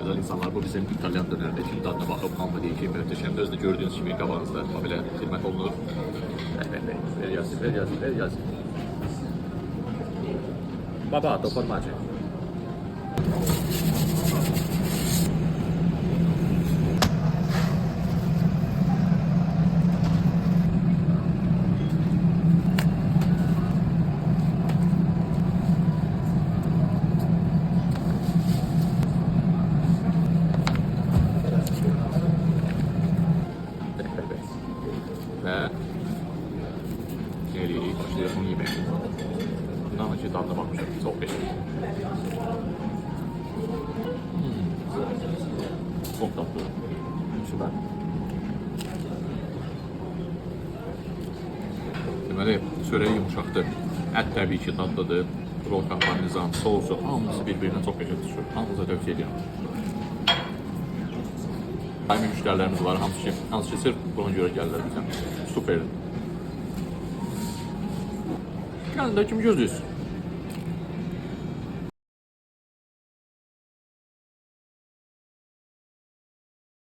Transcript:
Güzel insanlar, bu bizim İtalyan dönərdir. Şimdi dadına baxıb hamı deyir ki, möhtəşəmdir. Özü də gördüyünüz kimi qabağınızda belə xidmət olunur. Ver yazın. Baba, do formaggio. Ve geriye başlayalım bunu yemeğe. Bundan önce tadına bakmışım. Çok beğendim. Çok tatlı. Süper. Deməli, çörəyi yumuşaqdır. Ət təbii ki dadlıdır. Rolka, parmezan, sousu, hamısı bir-birindən çox qəşəng düşür. Hamınıza tövsiyə edirəm. Daimi müştərilərimiz var, hansı ki sırf buna görə gəlirlər bizə. Süperdir. Yəni də kimi gözləyirsin?